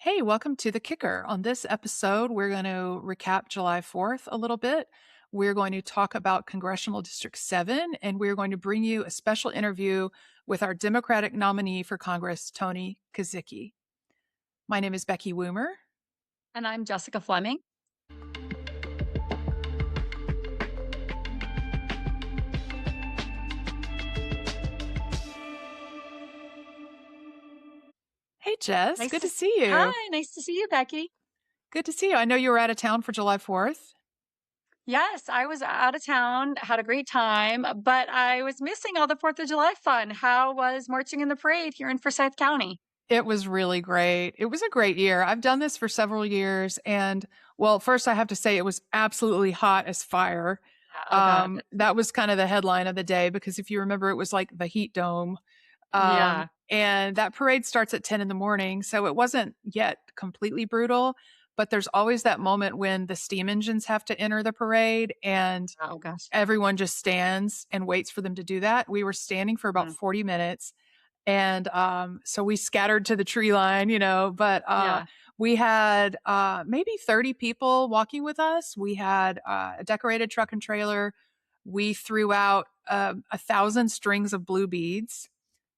Hey, welcome to The Kicker. On this episode, we're going to recap July 4th a little bit. We're going to talk about Congressional District 7, and we're going to bring you a special interview with our Democratic nominee for Congress, Tony Kozycki. My name is Becky Woomer. And I'm Jessica Fleming. Hey, Jess. Nice Good to to see you. Hi, nice to see you, Becky. Good to see you. I know you were out of town for July 4th. Yes, I was out of town, had a great time, but I was missing all the 4th of July fun. How was marching in the parade here in Forsyth County? It was really great. It was a great year. I've done this for several years. And well, first I have to say it was absolutely hot as fire. Oh God. That was kind of the headline of the day because if you remember, it was like the heat dome. Yeah. And that parade starts at 10 in the morning. So it wasn't yet completely brutal, but there's always that moment when the steam engines have to enter the parade and Oh gosh. everyone just stands and waits for them to do that. We were standing for about Mm. 40 minutes and so we scattered to the tree line, but Yeah. we had maybe 30 people walking with us. We had a decorated truck and trailer. We threw out 1,000 strings of blue beads.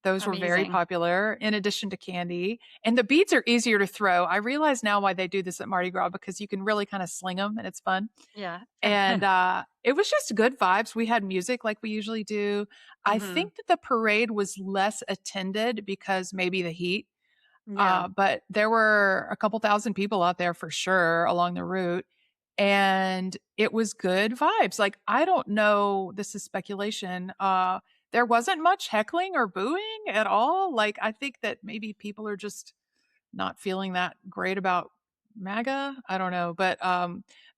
Those were very Amazing. popular, in addition to candy. And the beads are easier to throw. I realize now why they do this at Mardi Gras because you can really kind of sling them and it's fun. Yeah. And it was just good vibes. We had music like we usually do. I hmm think that the parade was less attended because maybe the heat, Yeah. but there were a couple thousand people out there for sure along the route. And it was good vibes. Like, I don't know, this is speculation. There wasn't much heckling or booing at all. Like, I think that maybe people are just not feeling that great about MAGA. I don't know, but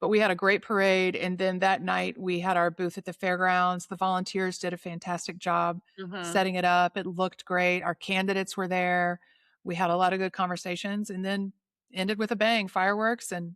we had a great parade, and then that night we had our booth at the fairgrounds. The volunteers did a fantastic job hmm setting it up. It looked great. Our candidates were there. We had a lot of good conversations, and then ended with a bang, fireworks, and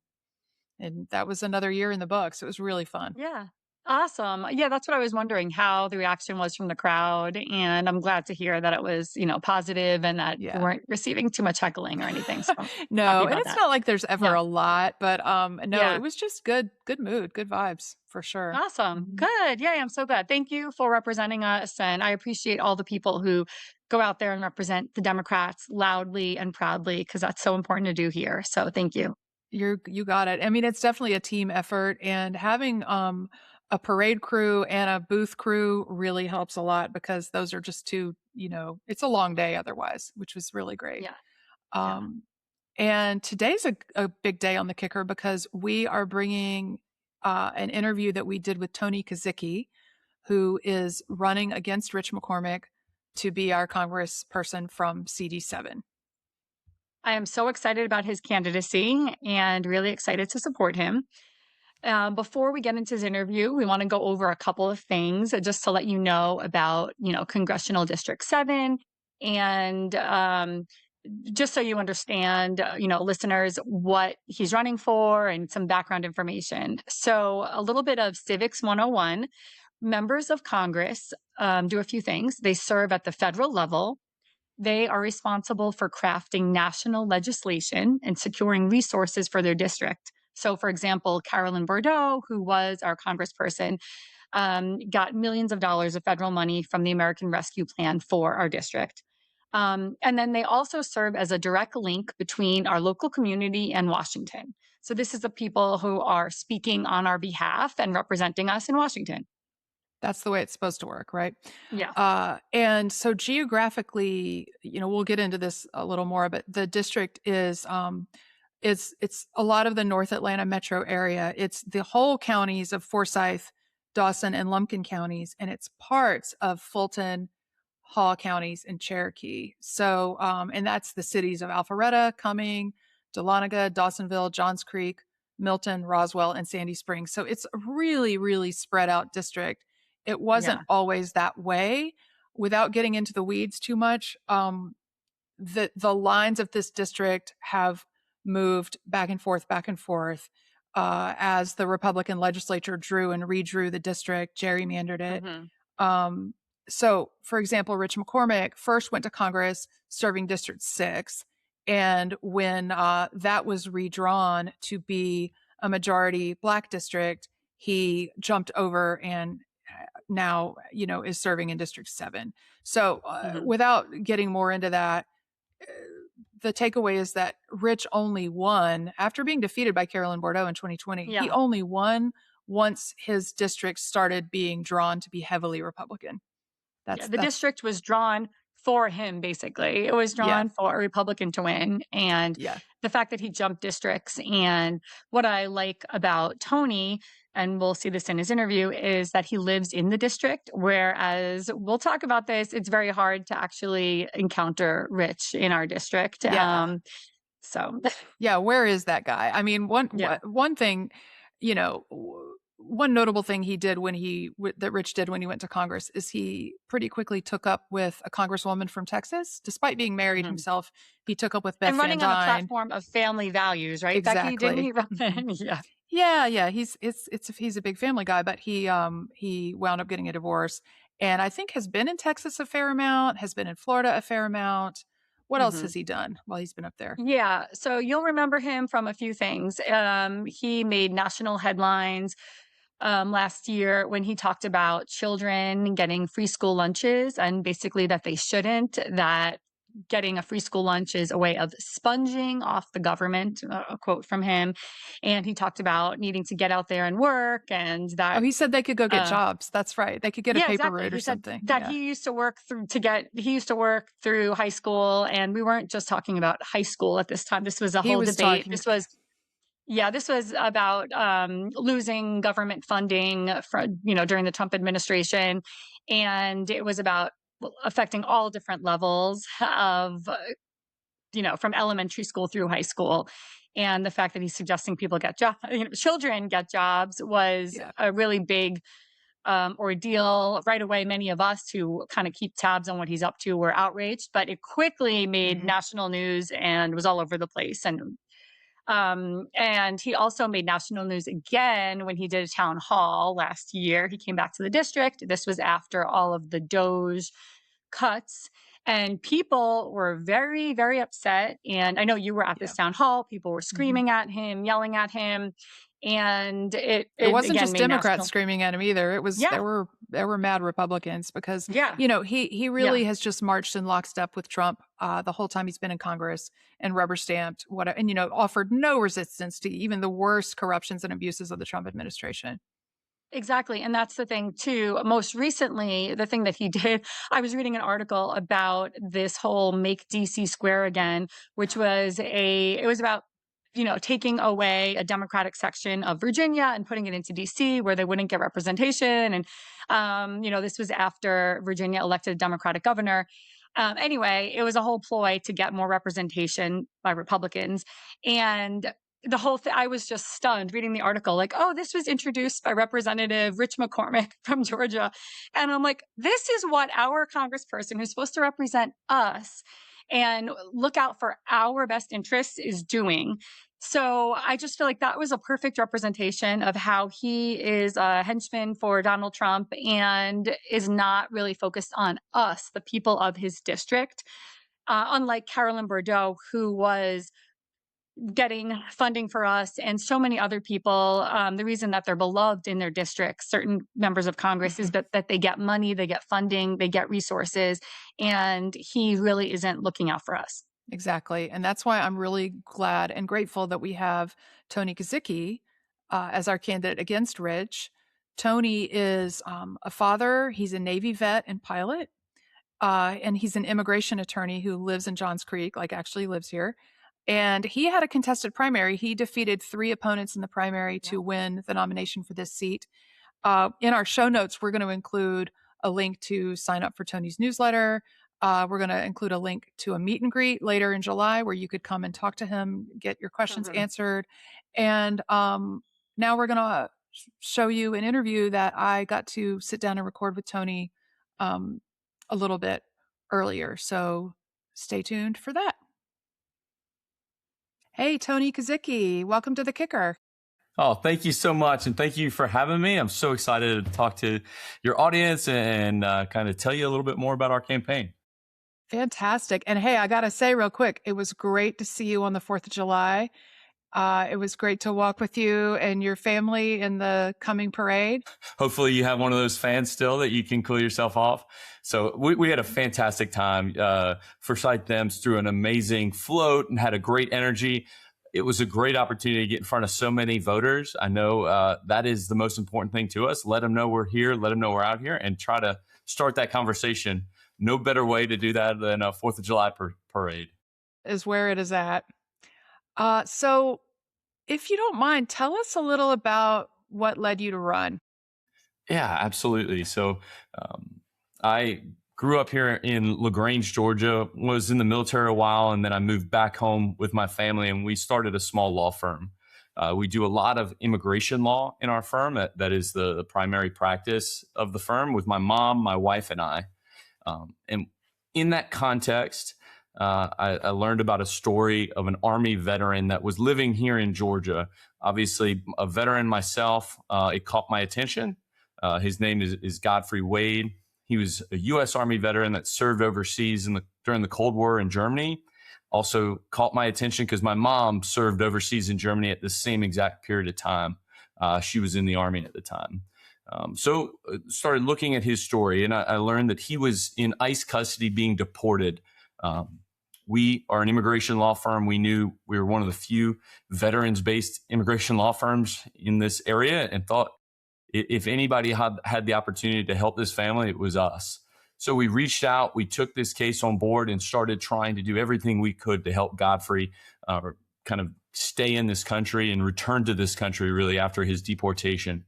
that was another year in the books. It was really fun. Yeah. Awesome. Yeah, that's what I was wondering how the reaction was from the crowd. And I'm glad to hear that it was, positive and that you Yeah. weren't receiving too much heckling or anything. So happy No, and about it's that. not like there's ever Yeah. a lot, but no, it Yeah. was just good mood, good vibes for sure. Awesome. Mhm. Good. Yeah, I'm so glad. Thank you for representing us. And I appreciate all the people who go out there and represent the Democrats loudly and proudly because that's so important to do here. So thank you. You got it. I mean, it's definitely a team effort, and having a parade crew and a booth crew really helps a lot because those are just two, it's a long day otherwise, which was really great. Yeah. Yeah. Um, and today's a big day on the kicker because we are bringing an interview that we did with Tony Kozycki, who is running against Rich McCormick to be our congressperson from CD7. I am so excited about his candidacy and really excited to support him. Before we get into his interview, we want to go over a couple of things just to let you know about, Congressional District 7 and just so you understand, listeners, what he's running for and some background information. So, a little bit of Civics 101. Members of Congress do a few things. They serve at the federal level. They are responsible for crafting national legislation and securing resources for their district. So, for example, Carolyn Bordeaux, who was our congressperson, got millions of dollars of federal money from the American Rescue Plan for our district. And then they also serve as a direct link between our local community and Washington. So, this is the people who are speaking on our behalf and representing us in Washington. That's the way it's supposed to work, right? Yeah. And so geographically, we'll get into this a little more, but the district is it's a lot of the North Atlanta metro area. It's the whole counties of Forsyth, Dawson, and Lumpkin counties, and it's parts of Fulton, Hall counties, and Cherokee. So, and that's the cities of Alpharetta, Cumming, Dahlonega, Dawsonville, Johns Creek, Milton, Roswell, and Sandy Springs. So it's a really, really spread out district. It wasn't Yeah. always that way. Without getting into the weeds too much, the lines of this district have moved back and forth as the Republican legislature drew and redrew the district, gerrymandered it. hmm Um, so, for example, Rich McCormick first went to Congress serving District 6, And when that was redrawn to be a majority Black district, he jumped over and now, is serving in District 7. So Mhm. without getting more into that, the takeaway is that Rich only won after being defeated by Carolyn Bordeaux in 2020. He Yeah. only won once his district started being drawn to be heavily Republican. Yeah, That's the that's district was drawn for him, basically. It was yeah, drawn for a Republican to win, and yeah, the fact that he jumped districts, and what I like about Tony, and we'll see this in his interview, is that he lives in the district, whereas we'll talk about this, it's very hard to actually encounter Rich in our district, yeah. so Yeah, where is that guy? I mean, yeah. one thing, one notable thing he did that Rich did when he went to Congress is he pretty quickly took up with a congresswoman from Texas. Despite being married Mhm. himself, he took up with And Beth Van running on a Dyne. platform of family values, right, Becky? Didn't Exactly. he run Mhm. Yeah. Yeah, yeah, he's a big family guy, but he wound up getting a divorce, and I think has been in Texas a fair amount, has been in Florida a fair amount. What else has Mhm. he done while he's been up there? Yeah, so you'll remember him from a few things. He made national headlines last year when he talked about children getting free school lunches and basically that they shouldn't, that getting a free school lunch is a way of sponging off the government, a quote from him. And he talked about needing to get out there and work and Oh, that he said they could go get uh, jobs. That's right. They could get a yeah, paper exactly. route or He said something. that Yeah. he used to work through high school, and we weren't just talking about high school at this time. This was a He whole was debate. talking This was about losing government funding for, during the Trump administration, and it was about affecting all different levels of, from elementary school through high school. And the fact that he's suggesting people get jobs, children get jobs, was yeah. a really big ordeal. Right away, many of us who kind of keep tabs on what he's up to were outraged, but it quickly made Mhm. national news and was all over the place. And he also made national news again when he did a town hall last year. He came back to the district. This was after all of the Doge cuts. And people were very, very upset. And I know you were at this Yeah. town hall. People were Mhm. screaming at him, yelling at him. And It it wasn't again just made Democrats national. screaming at him either. It was Yeah, there were mad Republicans because, yeah, he yeah. really has just marched in lockstep with Trump the whole time he's been in Congress and rubber stamped what and offered no resistance to even the worst corruptions and abuses of the Trump administration. Exactly, and that's the thing too. Most recently, the thing that he did, I was reading an article about this whole "Make DC Square Again," which was it was about, taking away a Democratic section of Virginia and putting it into DC where they wouldn't get representation. And, this was after Virginia elected a Democratic governor. Anyway, it was a whole ploy to get more representation by Republicans. And the whole thing, I was just stunned reading the article, like, oh, this was introduced by Representative Rich McCormick from Georgia. And I'm like, this is what our congressperson who's supposed to represent us and look out for our best interests is doing. So I just feel like that was a perfect representation of how he is a henchman for Donald Trump and is not really focused on us, the people of his district. Unlike Carolyn Bordeaux, who was getting funding for us and so many other people. The reason that they're beloved in their districts, certain members of Congress, is Mhm. that they get money, they get funding, they get resources, and he really isn't looking out for us. Exactly. And that's why I'm really glad and grateful that we have Tony Kozycki as our candidate against Rich. Tony is a father, he's a Navy vet and pilot, and he's an immigration attorney who lives in Johns Creek, like actually lives here. And he had a contested primary. He defeated 3 opponents in the primary Yeah. to win the nomination for this seat. In our show notes, we're going to include a link to sign up for Tony's newsletter. We're going to include a link to a meet and greet later in July where you could come and talk to him, get your questions Mhm. answered. And now we're going to show you an interview that I got to sit down and record with Tony um, a little bit earlier. So stay tuned for that. Hey, Tony Kozycki, welcome to The Kicker. Oh, thank you so much. And thank you for having me. I'm so excited to talk to your audience and kind of tell you a little bit more about our campaign. Fantastic. And hey, I got to say real quick, it was great to see you on the 4th of July. It was great to walk with you and your family in the Cumming parade. Hopefully you have one of those fans still that you can cool yourself off. So we had a fantastic time. Forsyth Dems threw an amazing float and had a great energy. It was a great opportunity to get in front of so many voters. I know that is the most important thing to us. Let them know we're here, let them know we're out here, and try to start that conversation. No better way to do that than a 4th of July parade. Is where it is at. So if you don't mind, tell us a little about what led you to run. Yeah, absolutely. So I grew up here in LaGrange, Georgia, was in the military a while, and then I moved back home with my family, and we started a small law firm. We do a lot of immigration law in our firm. That is the primary practice of the firm with my mom, my wife, and I. And in that context, I learned about a story of an Army veteran that was living here in Georgia. Obviously, a veteran myself, it caught my attention. His name is Godfrey Wade. He was a U.S. Army veteran that served overseas during the Cold War in Germany. Also caught my attention because my mom served overseas in Germany at the same exact period of time. She was in the Army at the time. So started looking at his story, and I learned that he was in ICE custody being deported. We are an immigration law firm. We knew we were one of the few veterans-based immigration law firms in this area, and thought if anybody had the opportunity to help this family, it was us. So we reached out, we took this case on board and started trying to do everything we could to help Godfrey kind of stay in this country and return to this country really after his deportation.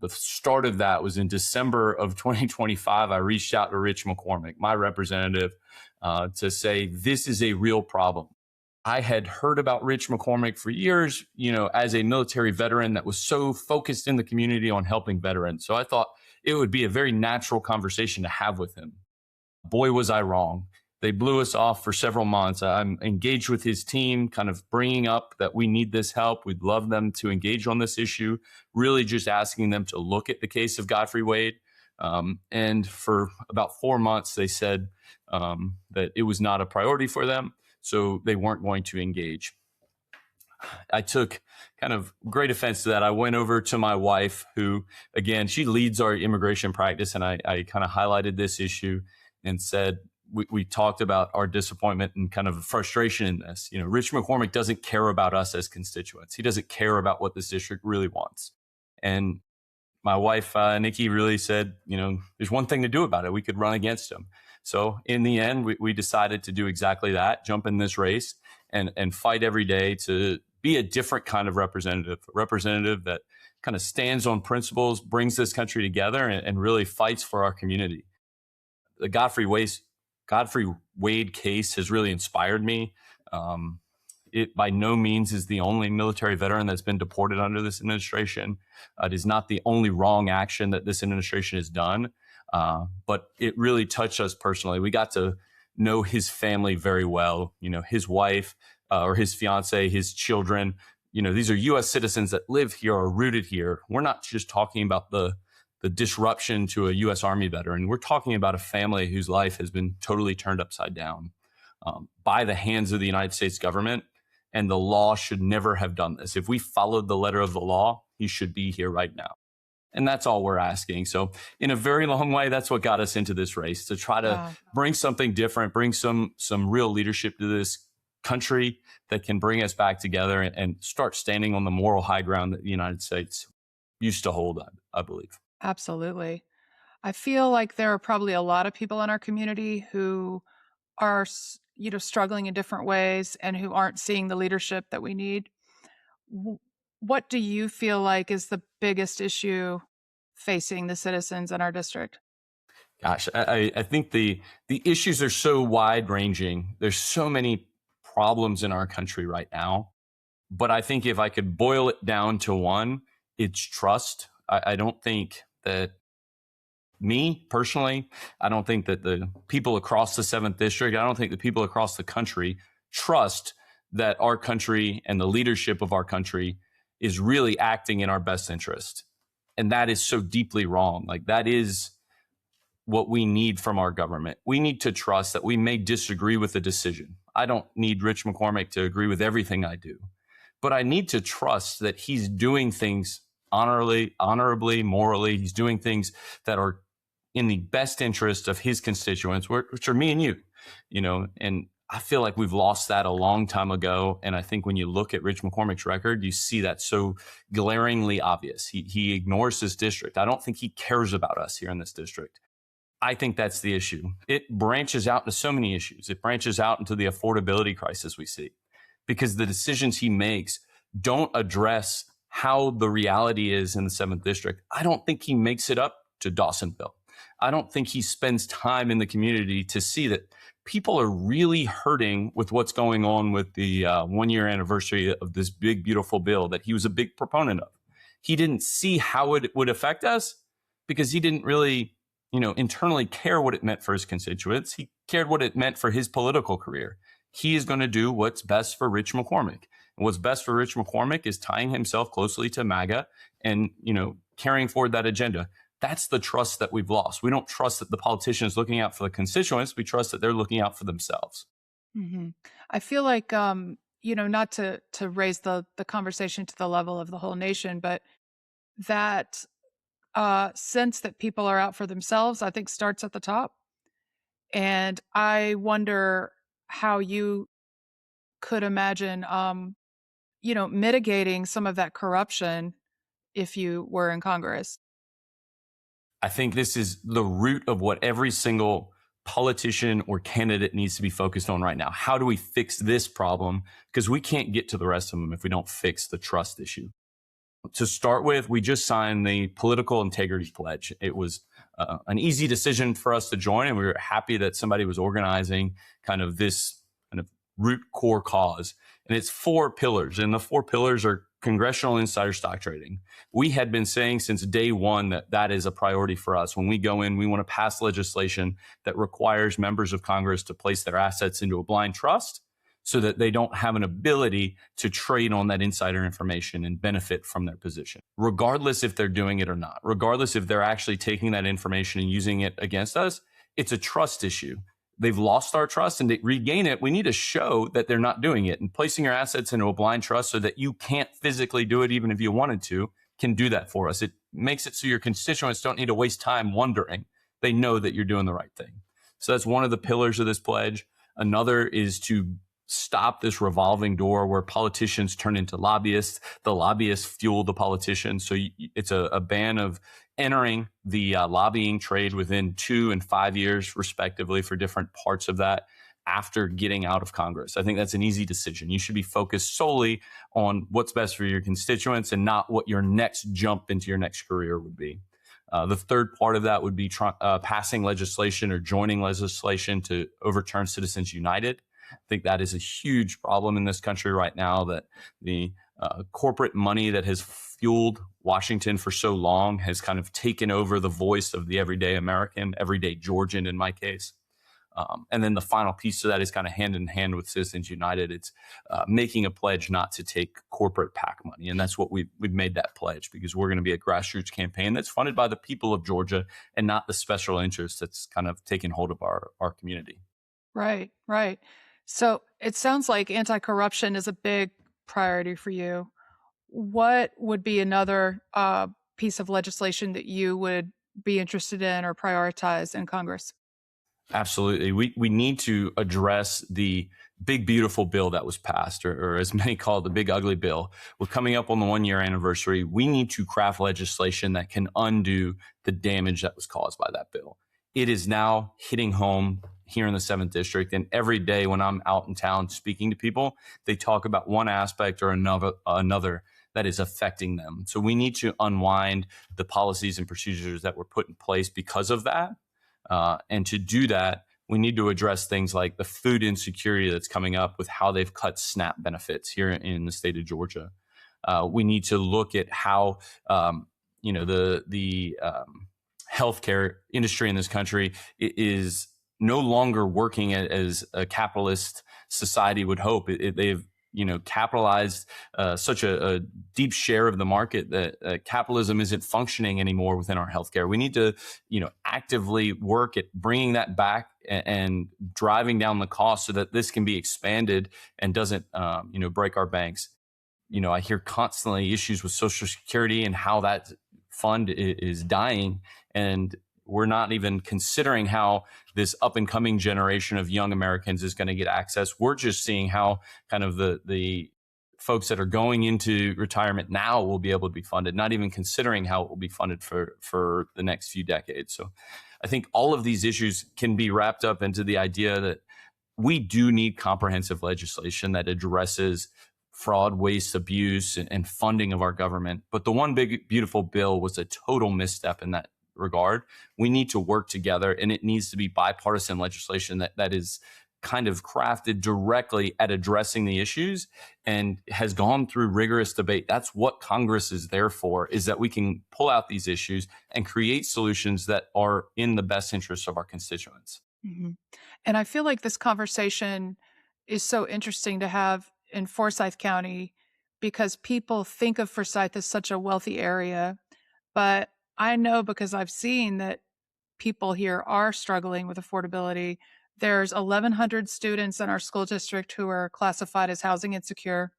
The start of that was in December of 2025. I reached out to Rich McCormick, my representative, to say, this is a real problem. I had heard about Rich McCormick for years, as a military veteran that was so focused in the community on helping veterans. So I thought it would be a very natural conversation to have with him. Boy, was I wrong. They blew us off for several months. I'm engaged with his team, kind of bringing up that we need this help. We'd love them to engage on this issue, really just asking them to look at the case of Godfrey Wade. And for about 4 months, they said that it was not a priority for them, so they weren't going to engage. I took kind of great offense to that. I went over to my wife, who, again, she leads our immigration practice, and I kind of highlighted this issue and said, we talked about our disappointment and kind of frustration in this. Rich McCormick doesn't care about us as constituents. He doesn't care about what this district really wants. And my wife, Nikki, really said, there's one thing to do about it. We could run against him. So in the end, we decided to do exactly that, jump in this race and fight every day to be a different kind of representative, a representative that kind of stands on principles, brings this country together, and really fights for our community. The Godfrey Wade case has really inspired me. It by no means is the only military veteran that's been deported under this administration. It is not the only wrong action that this administration has done, but it really touched us personally. We got to know his family very well, his wife or his fiance, his children. These are U.S. citizens that live here, are rooted here. We're not just talking about the disruption to a U.S. Army veteran. We're talking about a family whose life has been totally turned upside down by the hands of the United States government, and the law should never have done this. If we followed the letter of the law, he should be here right now. And that's all we're asking. So in a very long way, that's what got us into this race, to try to bring something different, bring some real leadership to this country that can bring us back together and start standing on the moral high ground that the United States used to hold, I believe. Absolutely. I feel like there are probably a lot of people in our community who are, struggling in different ways and who aren't seeing the leadership that we need. What do you feel like is the biggest issue facing the citizens in our district? Gosh, I think the issues are so wide ranging. There's so many problems in our country right now. But I think if I could boil it down to one, it's trust. I don't think that me personally, I don't think that the people across the 7th District, I don't think the people across the country trust that our country and the leadership of our country is really acting in our best interest. And that is so deeply wrong. Like, that is what we need from our government. We need to trust that we may disagree with the decision. I don't need Rich McCormick to agree with everything I do, but I need to trust that he's doing things honorably, morally. He's doing things that are in the best interest of his constituents, which are me and you, and I feel like we've lost that a long time ago. And I think when you look at Rich McCormick's record, you see that so glaringly obvious. He ignores his district. I don't think he cares about us here in this district. I think that's the issue. It branches out into so many issues. It branches out into the affordability crisis we see because the decisions he makes don't address how the reality is in the 7th district. I don't think he makes it up to Dawsonville. I don't think he spends time in the community to see that people are really hurting with what's going on with the 1-year anniversary of this big, beautiful bill that he was a big proponent of. He didn't see how it would affect us because he didn't really, internally care what it meant for his constituents. He cared what it meant for his political career. He is going to do what's best for Rich McCormick. And what's best for Rich McCormick is tying himself closely to MAGA and, carrying forward that agenda. That's the trust that we've lost. We don't trust that the politician is looking out for the constituents. We trust that they're looking out for themselves. Mm-hmm. I feel like, not to raise the conversation to the level of the whole nation, but that sense that people are out for themselves, I think starts at the top. And I wonder how you could imagine, mitigating some of that corruption if you were in Congress. I think this is the root of what every single politician or candidate needs to be focused on right now. How do we fix this problem? Because we can't get to the rest of them if we don't fix the trust issue. To start with, we just signed the Political Integrity Pledge. It was an easy decision for us to join, and we were happy that somebody was organizing kind of this kind of root core cause. And it's 4 pillars, and the 4 pillars are Congressional insider stock trading. We had been saying since day one that is a priority for us. When we go in, we want to pass legislation that requires members of Congress to place their assets into a blind trust so that they don't have an ability to trade on that insider information and benefit from their position, regardless if they're doing it or not, regardless if they're actually taking that information and using it against us. It's a trust issue. They've lost our trust, and to regain it, we need to show that they're not doing it. And placing your assets into a blind trust so that you can't physically do it, even if you wanted to, can do that for us. It makes it so your constituents don't need to waste time wondering. They know that you're doing the right thing. So that's one of the pillars of this pledge. Another is to stop this revolving door where politicians turn into lobbyists. The lobbyists fuel the politicians. So it's a ban of entering the lobbying trade within 2 and 5 years, respectively, for different parts of that after getting out of Congress. I think that's an easy decision. You should be focused solely on what's best for your constituents and not what your next jump into your next career would be. The third part of that would be passing legislation or joining legislation to overturn Citizens United. I think that is a huge problem in this country right now, that the corporate money that has fueled Washington for so long has kind of taken over the voice of the everyday American, everyday Georgian in my case. And then the final piece of that is kind of hand in hand with Citizens United. It's making a pledge not to take corporate PAC money. And that's what we've made that pledge, because we're going to be a grassroots campaign that's funded by the people of Georgia and not the special interest that's kind of taken hold of our community. Right, right. So it sounds like anti-corruption is a big priority for you. What would be another piece of legislation that you would be interested in or prioritize in Congress? Absolutely. We need to address the big, beautiful bill that was passed, or as many call it, the big, ugly bill. We're coming up on the 1-year anniversary. We need to craft legislation that can undo the damage that was caused by that bill. It is now hitting home here in the 7th District. And every day when I'm out in town speaking to people, they talk about one aspect or another that is affecting them. So we need to unwind the policies and procedures that were put in place because of that. And to do that, we need to address things like the food insecurity that's coming up with how they've cut SNAP benefits here in the state of Georgia. We need to look at how, the healthcare industry in this country is no longer working as a capitalist society would hope. They've capitalized such a deep share of the market that capitalism isn't functioning anymore within our healthcare. We need to, actively work at bringing that back and driving down the cost so that this can be expanded and doesn't, break our banks. I hear constantly issues with Social Security and how that fund is dying, and we're not even considering how this up and coming generation of young Americans is going to get access. We're just seeing how kind of the folks that are going into retirement now will be able to be funded, not even considering how it will be funded for the next few decades. So I think all of these issues can be wrapped up into the idea that we do need comprehensive legislation that addresses fraud, waste, abuse, and funding of our government. But the one big, beautiful bill was a total misstep in that regard. We need to work together, and it needs to be bipartisan legislation that is kind of crafted directly at addressing the issues and has gone through rigorous debate. That's what Congress is there for, is that we can pull out these issues and create solutions that are in the best interest of our constituents. Mm-hmm. And I feel like this conversation is so interesting to have in Forsyth County because people think of Forsyth as such a wealthy area, but I know because I've seen that people here are struggling with affordability. There's 1,100 students in our school district who are classified as housing insecure.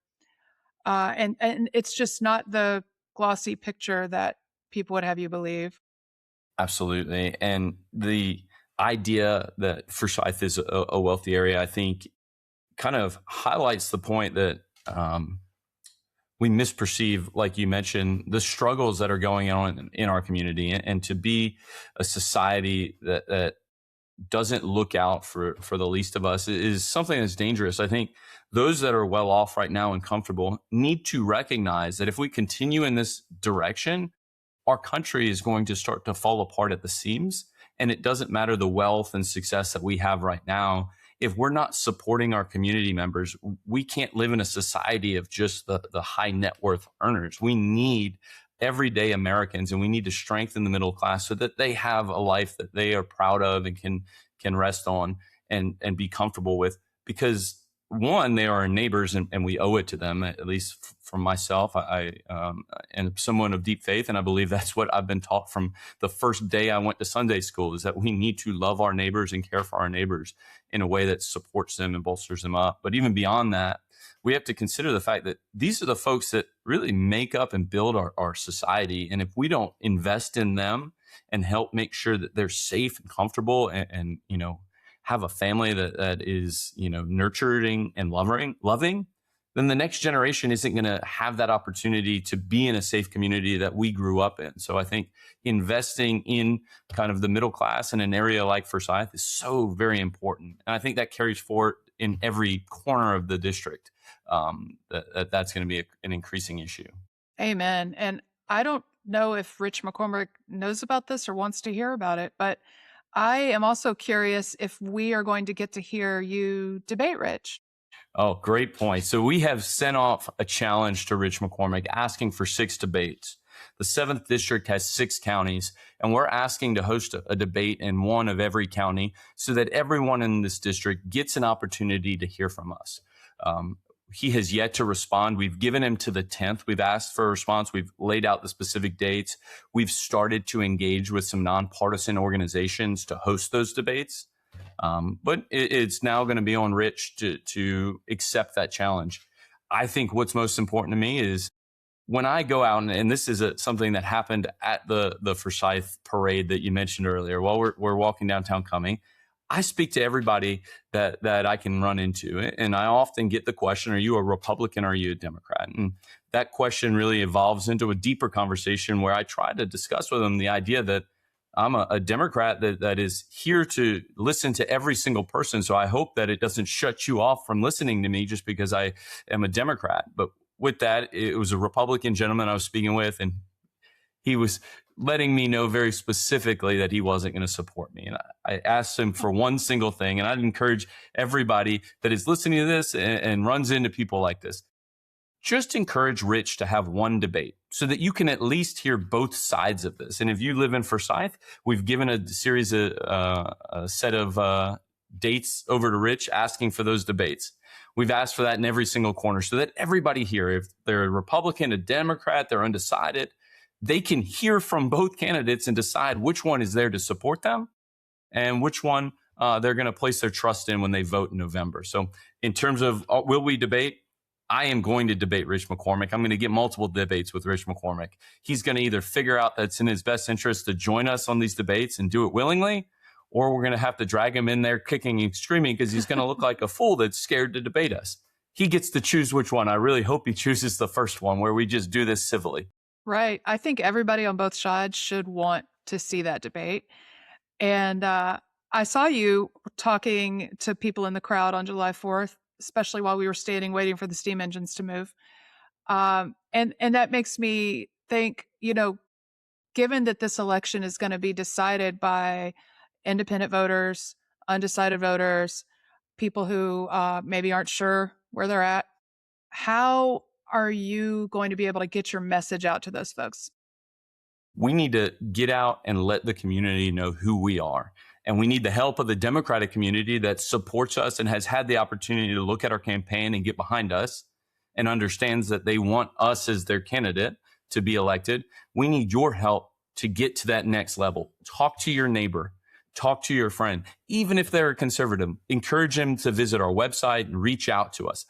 And it's just not the glossy picture that people would have you believe. Absolutely. And the idea that Forsyth is a wealthy area, I think, kind of highlights the point that we misperceive, like you mentioned, the struggles that are going on in our community, and to be a society that doesn't look out for the least of us is something that's dangerous. I think those that are well off right now and comfortable need to recognize that if we continue in this direction, our country is going to start to fall apart at the seams. And it doesn't matter the wealth and success that we have right now. If we're not supporting our community members, we can't live in a society of just the high net worth earners. We need everyday Americans, and we need to strengthen the middle class so that they have a life that they are proud of and can rest on and be comfortable with. Because one, they are our neighbors, and we owe it to them. At least from myself, I am someone of deep faith, and I believe that's what I've been taught from the first day I went to Sunday school, is that we need to love our neighbors and care for our neighbors in a way that supports them and bolsters them up. But even beyond that, we have to consider the fact that these are the folks that really make up and build our society. And if we don't invest in them and help make sure that they're safe and comfortable and have a family that is, nurturing and loving, then the next generation isn't going to have that opportunity to be in a safe community that we grew up in. So I think investing in kind of the middle class in an area like Forsyth is so very important. And I think that carries forward in every corner of the district. That's going to be an increasing issue. Amen. And I don't know if Rich McCormick knows about this or wants to hear about it, but I am also curious if we are going to get to hear you debate Rich. Oh, great point. So we have sent off a challenge to Rich McCormick asking for 6 debates. The 7th district has 6 counties, and we're asking to host a debate in one of every county so that everyone in this district gets an opportunity to hear from us. He has yet to respond. We've given him to the 10th. We've asked for a response. We've laid out the specific dates. We've started to engage with some nonpartisan organizations to host those debates. But it's now going to be on Rich to accept that challenge. I think what's most important to me is when I go out, and this is something that happened at the Forsyth parade that you mentioned earlier, while we're walking downtown Cumming, I speak to everybody that I can run into. And I often get the question, are you a Republican or are you a Democrat? And that question really evolves into a deeper conversation where I try to discuss with them the idea that I'm a Democrat that is here to listen to every single person. So I hope that it doesn't shut you off from listening to me just because I am a Democrat. But with that, it was a Republican gentleman I was speaking with, and he was letting me know very specifically that he wasn't going to support me. And I asked him for one single thing, and I'd encourage everybody that is listening to this and runs into people like this, just encourage Rich to have one debate so that you can at least hear both sides of this. And if you live in Forsyth, we've given a set of dates over to Rich asking for those debates. We've asked for that in every single corner so that everybody here, if they're a Republican, a Democrat, they're undecided, they can hear from both candidates and decide which one is there to support them and which one they're going to place their trust in when they vote in November. So in terms of will we debate? I am going to debate Rich McCormick. I'm going to get multiple debates with Rich McCormick. He's going to either figure out that it's in his best interest to join us on these debates and do it willingly, or we're going to have to drag him in there kicking and screaming because he's going to look like a fool that's scared to debate us. He gets to choose which one. I really hope he chooses the first one where we just do this civilly. Right. I think everybody on both sides should want to see that debate. And I saw you talking to people in the crowd on July 4th, especially while we were standing waiting for the steam engines to move. And that makes me think, given that this election is going to be decided by independent voters, undecided voters, people who maybe aren't sure where they're at, how are you going to be able to get your message out to those folks? We need to get out and let the community know who we are. And we need the help of the Democratic community that supports us and has had the opportunity to look at our campaign and get behind us and understands that they want us as their candidate to be elected. We need your help to get to that next level. Talk to your neighbor, talk to your friend, even if they're a conservative, encourage them to visit our website and reach out to us.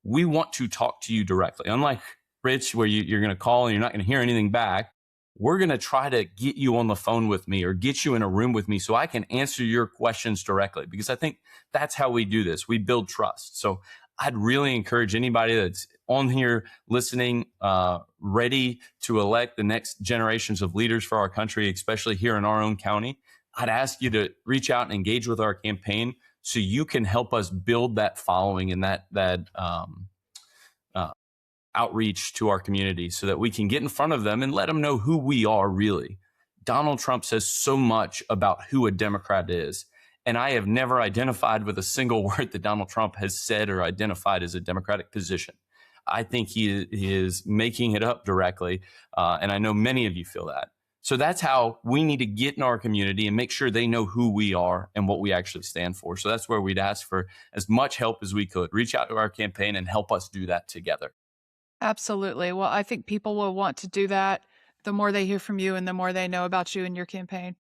We want to talk to you directly. Unlike Rich, where you're going to call and you're not going to hear anything back, we're going to try to get you on the phone with me or get you in a room with me so I can answer your questions directly, because I think that's how we do this. We build trust. So I'd really encourage anybody that's on here listening, ready to elect the next generations of leaders for our country, especially here in our own county. I'd ask you to reach out and engage with our campaign so you can help us build that following and that outreach to our community so that we can get in front of them and let them know who we are really. Donald Trump says so much about who a Democrat is, and I have never identified with a single word that Donald Trump has said or identified as a Democratic position. I think he is making it up directly, and I know many of you feel that. So that's how we need to get in our community and make sure they know who we are and what we actually stand for. So that's where we'd ask for as much help as we could. Reach out to our campaign and help us do that together. Absolutely. Well, I think people will want to do that the more they hear from you and the more they know about you and your campaign.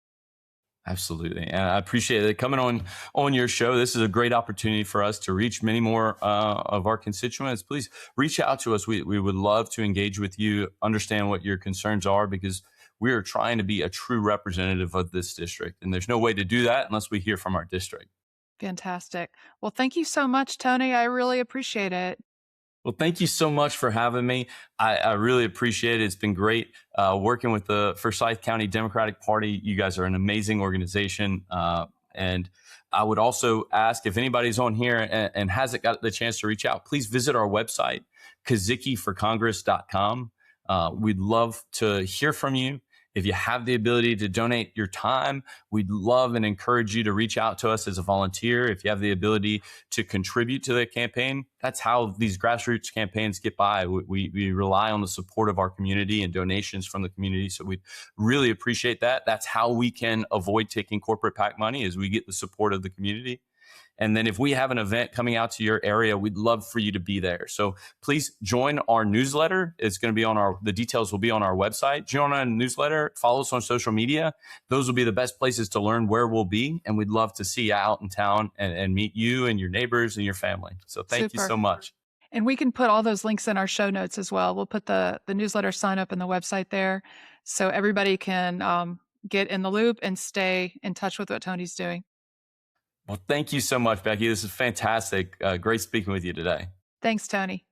Absolutely. And I appreciate it coming on your show. This is a great opportunity for us to reach many more of our constituents. Please reach out to us. We would love to engage with you, understand what your concerns are, because we are trying to be a true representative of this district. And there's no way to do that unless we hear from our district. Fantastic. Well, thank you so much, Tony. I really appreciate it. Well, thank you so much for having me. I really appreciate it. It's been great working with the Forsyth County Democratic Party. You guys are an amazing organization. And I would also ask if anybody's on here and hasn't got the chance to reach out, please visit our website, kozickiforcongress.com. We'd love to hear from you. If you have the ability to donate your time, we'd love and encourage you to reach out to us as a volunteer. If you have the ability to contribute to the campaign, that's how these grassroots campaigns get by. We rely on the support of our community and donations from the community. So we really appreciate that. That's how we can avoid taking corporate PAC money, is we get the support of the community. And then if we have an event coming out to your area, we'd love for you to be there. So please join our newsletter. It's going to be the details will be on our website. Join our newsletter, follow us on social media. Those will be the best places to learn where we'll be. And we'd love to see you out in town and meet you and your neighbors and your family. So thank you so much. And we can put all those links in our show notes as well. We'll put the newsletter sign up in the website there so everybody can get in the loop and stay in touch with what Tony's doing. Well, thank you so much, Becky. This is fantastic. Great speaking with you today. Thanks, Tony.